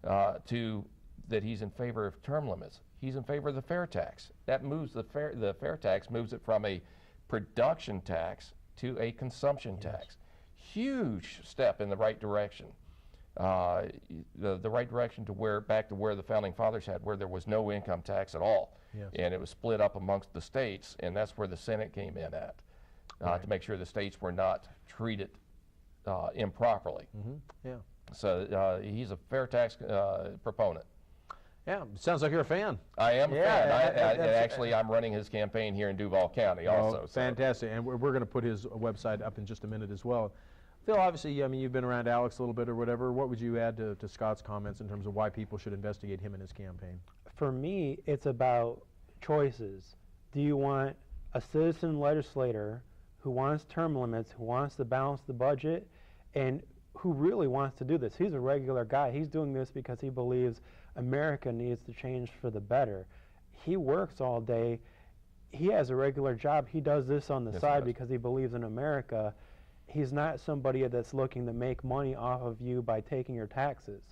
that he's in favor of term limits. He's in favor of the fair tax. That moves the fair tax moves it from a production tax to a consumption tax. Huge step in the right direction. The right direction to back to where the founding fathers had, where there was no income tax at all, and it was split up amongst the states, and that's where the Senate came in at, to make sure the states were not treated improperly. So he's a fair tax proponent. Yeah, sounds like you're a fan. I am a fan. Actually, I'm running his campaign here in Duval County also. Fantastic, and we're going to put his website up in just a minute as well. Phil, obviously, I mean, you've been around Alex a little bit or whatever. What would you add to Scott's comments in terms of why people should investigate him in his campaign? For me, it's about choices. Do you want a citizen legislator who wants term limits, who wants to balance the budget, and who really wants to do this? He's a regular guy. He's doing this because he believes America needs to change for the better. He works all day. He has a regular job. He does this on the side because he believes in America. He's not somebody that's looking to make money off of you by taking your taxes.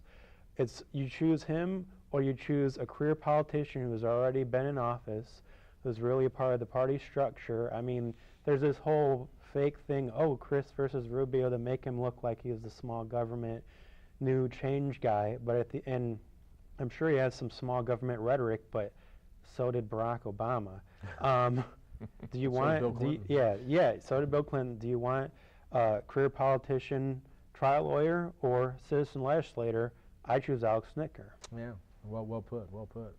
It's you choose him or you choose a career politician who's already been in office, who's really a part of the party structure. I mean, there's this whole fake thing, oh, Chris versus Rubio, to make him look like he's the small government, new change guy. But at the end, I'm sure he has some small government rhetoric, but so did Barack Obama. Do you want? So did Bill Clinton. Yeah. So did Bill Clinton. Do you want career politician, trial lawyer, or citizen legislator? I choose Alex Snitker. Yeah, well put, well put.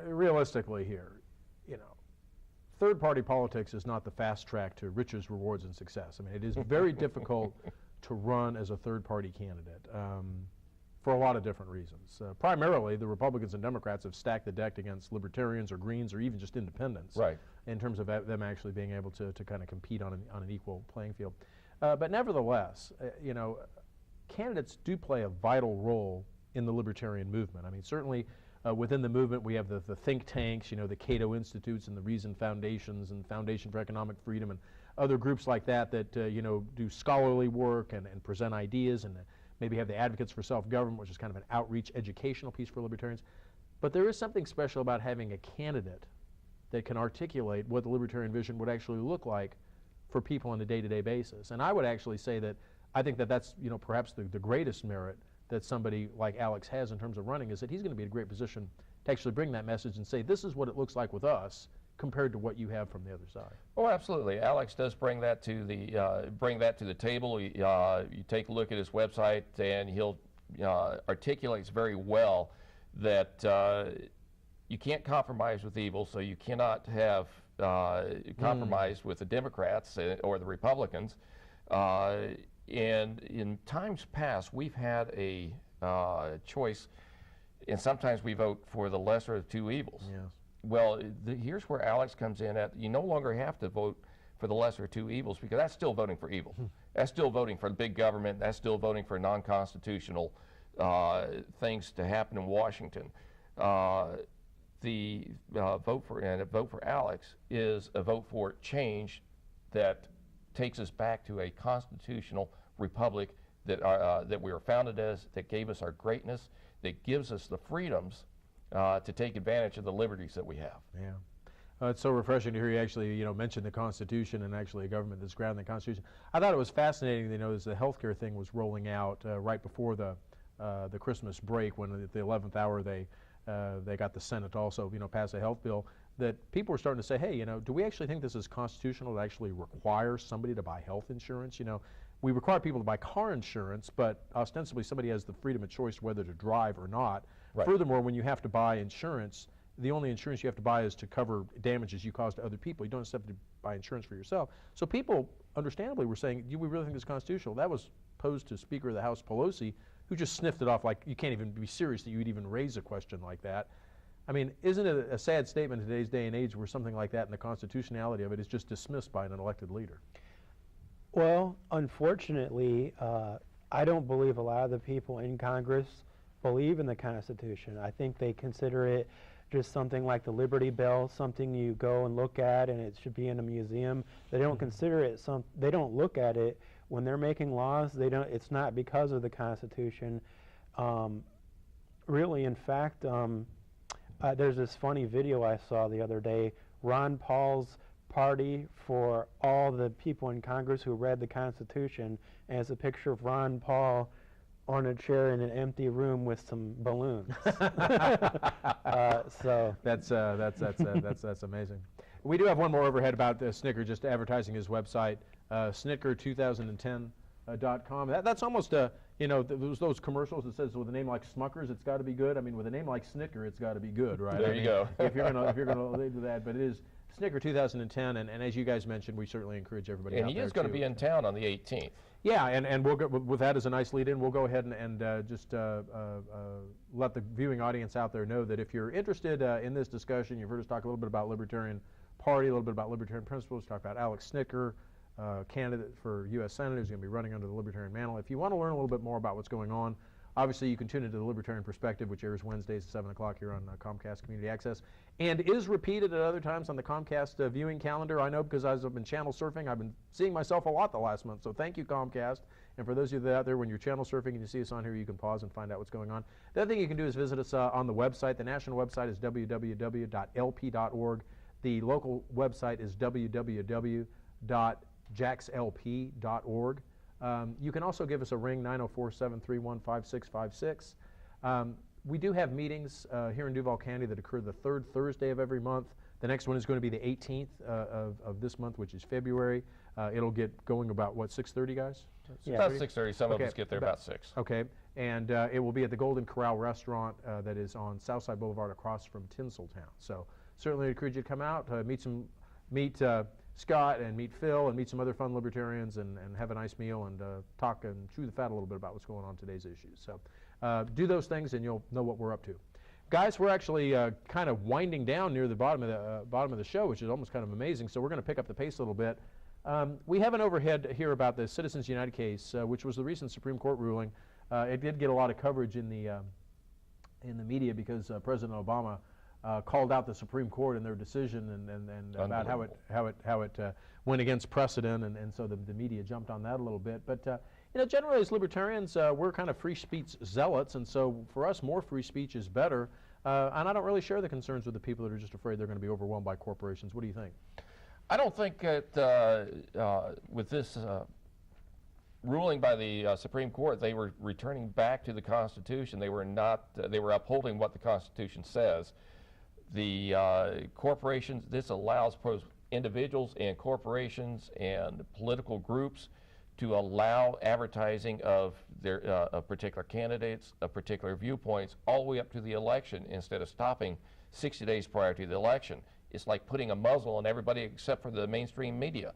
Realistically here, third-party politics is not the fast track to riches, rewards, and success. I mean, it is very difficult to run as a third-party candidate for a lot of different reasons. Primarily, the Republicans and Democrats have stacked the deck against libertarians or Greens or even just independents. Right. In terms of them actually being able to kind of compete on an equal playing field. But nevertheless, candidates do play a vital role in the libertarian movement. I mean, certainly within the movement we have the think tanks, the Cato Institutes and the Reason Foundations and Foundation for Economic Freedom and other groups like that do scholarly work and present ideas and maybe have the Advocates for Self-Government, which is kind of an outreach educational piece for libertarians. But there is something special about having a candidate that can articulate what the libertarian vision would actually look like for people on a day-to-day basis. And I would actually say that I think that's perhaps the greatest merit that somebody like Alex has in terms of running, is that he's going to be in a great position to actually bring that message and say, this is what it looks like with us compared to what you have from the other side. Oh, absolutely. Alex does bring that to the table. You take a look at his website, and he'll articulates very well that you can't compromise with evil, so you cannot have compromise with the Democrats or the Republicans. And in times past, we've had a choice, and sometimes we vote for the lesser of two evils. Yes. Well, here's where Alex comes in at. You no longer have to vote for the lesser of two evils, because that's still voting for evil. That's still voting for the big government. That's still voting for non-constitutional things to happen in Washington. The vote for Alex is a vote for change that takes us back to a constitutional republic that we were founded as, that gave us our greatness, that gives us the freedoms to take advantage of the liberties that we have. Yeah. It's so refreshing to hear you actually, mention the Constitution and actually a government that's grounded in the Constitution. I thought it was fascinating, as the healthcare thing was rolling out right before the Christmas break, when at the 11th hour they got the Senate to also, pass a health bill, that people were starting to say, hey, do we actually think this is constitutional to actually require somebody to buy health insurance? We require people to buy car insurance, but ostensibly somebody has the freedom of choice whether to drive or not. Right. Furthermore, when you have to buy insurance, the only insurance you have to buy is to cover damages you cause to other people. You don't have to buy insurance for yourself. So people, understandably, were saying, do we really think this is constitutional? That was posed to Speaker of the House Pelosi, who just sniffed it off like, you can't even be serious that you would even raise a question like that. I mean, isn't it a sad statement in today's day and age where something like that and the constitutionality of it is just dismissed by an elected leader? Well, unfortunately, I don't believe a lot of the people in Congress believe in the Constitution. I think they consider it just something like the Liberty Bell, something you go and look at and it should be in a museum. They don't consider it they don't look at it when they're making laws, they don't. It's not because of the Constitution. Really, in fact, there's this funny video I saw the other day. Ron Paul's party for all the people in Congress who read the Constitution, and it's a picture of Ron Paul on a chair in an empty room with some balloons. So that's amazing. We do have one more overhead about Snitker, just advertising his website, Snitker2010.com. That's almost you know, those commercials that says with a name like Smuckers, it's got to be good. I mean, with a name like Snitker, it's got to be good, right? There you go. if you're gonna lead with that, but it is Snitker 2010, and as you guys mentioned, we certainly encourage everybody. And he is going to be in town on the 18th. Yeah, and we'll go with that as a nice lead-in. We'll go ahead and just let the viewing audience out there know that if you're interested in this discussion, you've heard us talk a little bit about Libertarian Party, a little bit about Libertarian principles, talk about Alex Snitker, candidate for US Senate, who's going to be running under the Libertarian mantle. If you want to learn a little bit more about what's going on, obviously you can tune into the Libertarian Perspective, which airs Wednesdays at 7 o'clock here on Comcast Community Access, and is repeated at other times on the Comcast viewing calendar. I know because as I've been channel surfing, I've been seeing myself a lot the last month, so thank you, Comcast. And for those of you that are out there, when you're channel surfing and you see us on here, you can pause and find out what's going on. The other thing you can do is visit us on the website. The national website is www.lp.org. The local website is www.jaxlp.org. You can also give us a ring, 904-731-5656. We do have meetings here in Duval County that occur the third Thursday of every month. The next one is going to be the 18th of this month, which is February. It'll get going about, what, 6:30, guys? Yeah. About 6:30. Some of us get there about 6. Okay. And it will be at the Golden Corral restaurant that is on Southside Boulevard across from Tinseltown. So certainly encourage you to come out, meet Scott and meet Phil and meet some other fun libertarians and have a nice meal and talk and chew the fat a little bit about what's going on in today's issues. So do those things and you'll know what we're up to. Guys, we're actually kind of winding down near the bottom of the show, which is almost kind of amazing. So we're going to pick up the pace a little bit. We have an overhead here about the Citizens United case, which was the recent Supreme Court ruling. It did get a lot of coverage in the media because President Obama called out the Supreme Court and their decision and about how it went against precedent, and so the media jumped on that a little bit. But you know, generally as libertarians, we're kind of free speech zealots, and so for us, more free speech is better. And I don't really share the concerns with the people that are just afraid they're going to be overwhelmed by corporations. What do you think? I don't think that with this ruling by the Supreme Court, they were returning back to the Constitution. They were not. They were upholding what the Constitution says. The corporations. This allows individuals and corporations and political groups to allow advertising of their of particular candidates, of particular viewpoints, all the way up to the election, instead of stopping 60 days prior to the election. It's like putting a muzzle on everybody except for the mainstream media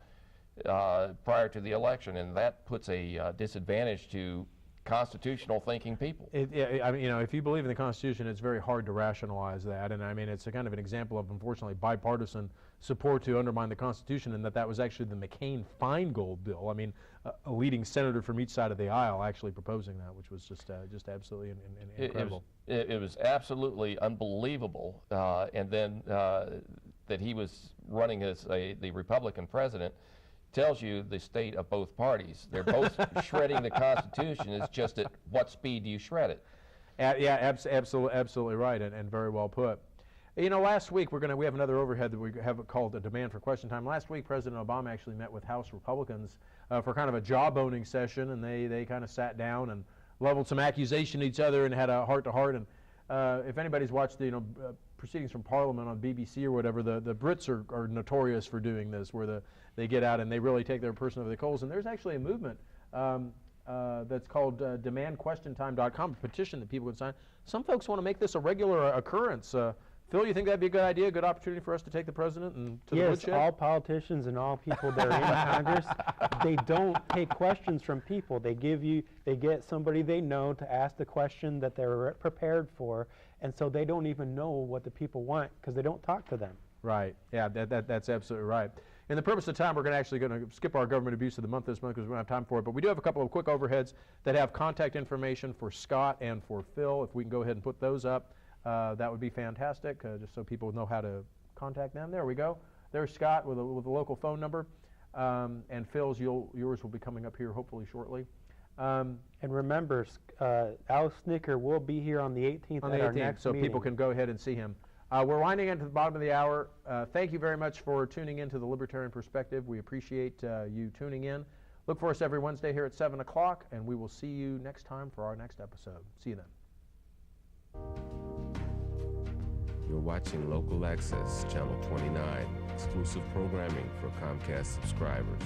prior to the election, and that puts a disadvantage to constitutional thinking people. I mean, you know, if you believe in the Constitution, it's very hard to rationalize that, and I mean, it's a kind of an example of, unfortunately, bipartisan support to undermine the Constitution, and that was actually the McCain-Feingold bill. I mean, a leading senator from each side of the aisle actually proposing that, which was just absolutely incredible. It was absolutely unbelievable, and then that he was running as the Republican president tells you the state of both parties. They're both shredding the Constitution. It's just at what speed do you shred it? Yeah, absolutely right, and very well put. You know, last week we have another overhead that we have called a demand for question time. Last week, President Obama actually met with House Republicans for kind of a jawboning session, and they kind of sat down and leveled some accusation at each other and had a heart-to-heart. And if anybody's watched the proceedings from Parliament on BBC or whatever, the Brits are notorious for doing this, where they get out and they really take their person over the coals. And there's actually a movement that's called demandquestiontime.com, a petition that people can sign. Some folks want to make this a regular occurrence. Phil, you think that'd be a good idea, a good opportunity for us to take the president and to the woodshed? Yes, all politicians and all people that are in Congress, they don't take questions from people. They get somebody they know to ask the question that they're prepared for, and so they don't even know what the people want because they don't talk to them. Right. Yeah, that's absolutely right. In the purpose of time, we're actually going to skip our government abuse of the month this month because we don't have time for it. But we do have a couple of quick overheads that have contact information for Scott and for Phil. If we can go ahead and put those up, that would be fantastic, just so people know how to contact them. There we go. There's Scott with a local phone number. And Phil's, yours will be coming up here hopefully shortly. And remember, Alex Snitker will be here on the 18th on the 18th, our next so meeting. people can go ahead and see him. We're winding into the bottom of the hour. Thank you very much for tuning in to the Libertarian Perspective. We appreciate you tuning in. Look for us every Wednesday here at 7 o'clock, and we will see you next time for our next episode. See you then. You're watching Local Access, Channel 29, exclusive programming for Comcast subscribers.